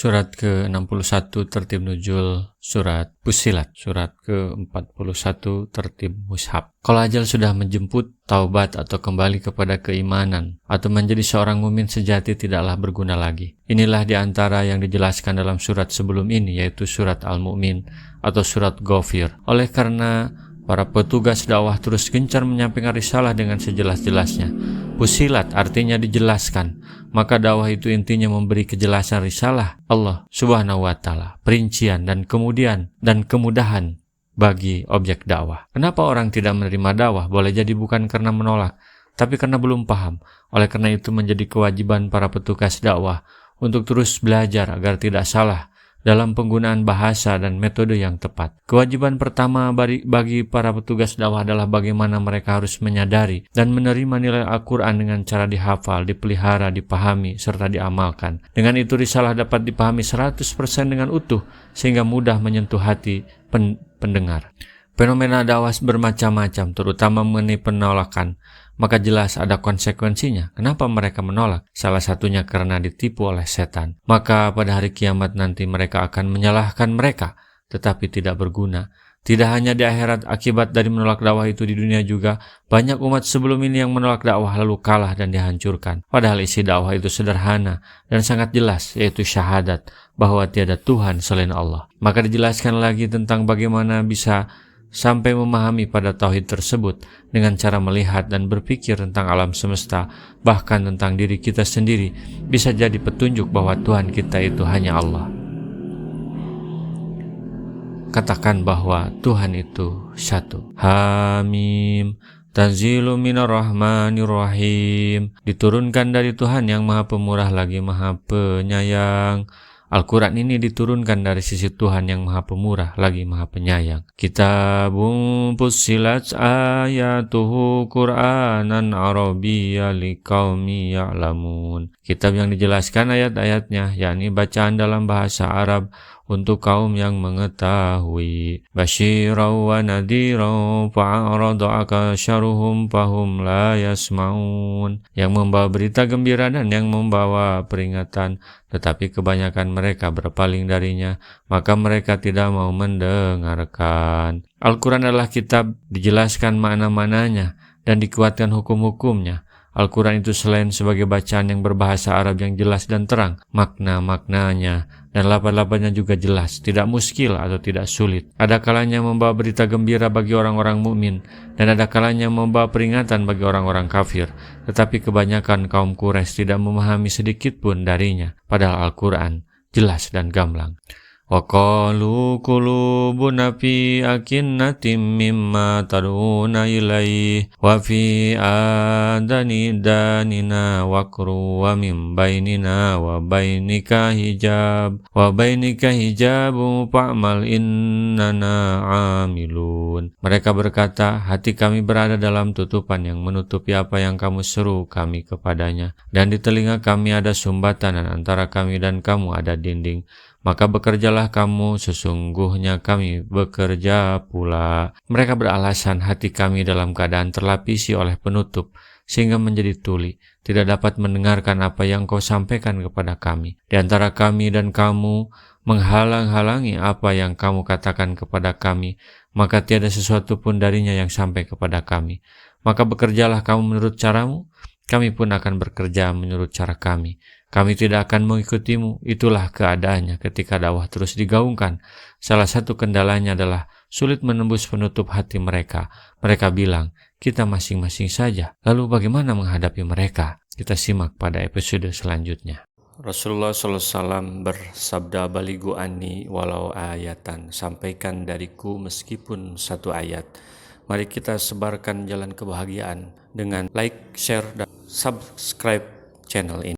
Surat ke-61 tertib nuzul surat Fussilat, surat ke-41 tertib mushaf. Kalau ajal sudah menjemput, taubat atau kembali kepada keimanan atau menjadi seorang mukmin sejati tidaklah berguna lagi. Inilah di antara yang dijelaskan dalam surat sebelum ini, yaitu surat Al-Mu'min atau surat Ghafir. Oleh karena para petugas dakwah terus gencar menyampaikan risalah dengan sejelas-jelasnya. Fussilat artinya dijelaskan, maka dakwah itu intinya memberi kejelasan risalah Allah Subhanahu wa Ta'ala, perincian dan kemudahan bagi objek dakwah. Kenapa orang tidak menerima dakwah? Boleh jadi bukan karena menolak, tapi karena belum paham. Oleh karena itu menjadi kewajiban para petugas dakwah untuk terus belajar agar tidak salah dalam penggunaan bahasa dan metode yang tepat. Kewajiban pertama bagi para petugas dakwah adalah bagaimana mereka harus menyadari dan menerima nilai Al-Quran dengan cara dihafal, dipelihara, dipahami, serta diamalkan. Dengan itu risalah dapat dipahami 100% dengan utuh, sehingga mudah menyentuh hati pendengar. Fenomena dakwah bermacam-macam, terutama mengenai penolakan. Maka jelas ada konsekuensinya. Kenapa mereka menolak? Salah satunya karena ditipu oleh setan. Maka pada hari kiamat nanti mereka akan menyalahkan mereka, tetapi tidak berguna. Tidak hanya di akhirat, akibat dari menolak dakwah itu di dunia juga, banyak umat sebelum ini yang menolak dakwah lalu kalah dan dihancurkan. Padahal isi dakwah itu sederhana dan sangat jelas, yaitu syahadat bahwa tiada Tuhan selain Allah. Maka dijelaskan lagi tentang bagaimana bisa sampai memahami pada tauhid tersebut dengan cara melihat dan berpikir tentang alam semesta, bahkan tentang diri kita sendiri, bisa jadi petunjuk bahwa Tuhan kita itu hanya Allah. Katakan bahwa Tuhan itu satu. Hamim, Tanzilu minar rahmanir rahim, diturunkan dari Tuhan yang maha pemurah lagi maha penyayang. Al-Quran ini diturunkan dari sisi Tuhan yang maha pemurah lagi maha penyayang. Kitabun fussilat ayatuhu Qur'anan Arabiyya liqaumi ya'lamun. Kitab yang dijelaskan ayat-ayatnya, yakni bacaan dalam bahasa Arab untuk kaum yang mengetahui. Basyirau wa nadhirau fa'arada akasyaruhum fahum la yasma'un. Yang membawa berita gembira dan yang membawa peringatan, tetapi kebanyakan mereka berpaling darinya, maka mereka tidak mau mendengarkan. Al-Quran adalah kitab, dijelaskan makna-maknanya dan dikuatkan hukum-hukumnya. Al-Quran itu selain sebagai bacaan yang berbahasa Arab yang jelas dan terang, makna-maknanya dan lafaz-lafaznya juga jelas, tidak muskil atau tidak sulit. Ada kalanya membawa berita gembira bagi orang-orang mukmin dan ada kalanya membawa peringatan bagi orang-orang kafir. Tetapi kebanyakan kaum Quraisy tidak memahami sedikit pun darinya, padahal Al-Quran jelas dan gamblang. Wa qalu qulubuna fi akinnatin mimma tad'una ilaihi wa fi danina waqru wa min bainina wa bainika hijabu fa'mal innana amilun. Mereka berkata, hati kami berada dalam tutupan yang menutupi apa yang kamu seru kami kepadanya, dan di telinga kami ada sumbatan, dan antara kami dan kamu ada dinding. Maka bekerjalah kamu, sesungguhnya kami bekerja pula. Mereka beralasan hati kami dalam keadaan terlapisi oleh penutup, sehingga menjadi tuli, tidak dapat mendengarkan apa yang kau sampaikan kepada kami. Di antara kami dan kamu menghalang-halangi apa yang kamu katakan kepada kami, maka tiada sesuatu pun darinya yang sampai kepada kami. Maka bekerjalah kamu menurut caramu, kami pun akan bekerja menurut cara kami. Kami tidak akan mengikutimu. Itulah keadaannya ketika dakwah terus digaungkan. Salah satu kendalanya adalah sulit menembus penutup hati mereka. Mereka bilang, kita masing-masing saja. Lalu bagaimana menghadapi mereka? Kita simak pada episode selanjutnya. Rasulullah SAW bersabda, baligu anni walau ayatan, sampaikan dariku meskipun satu ayat. Mari kita sebarkan jalan kebahagiaan dengan like, share, dan subscribe channel ini.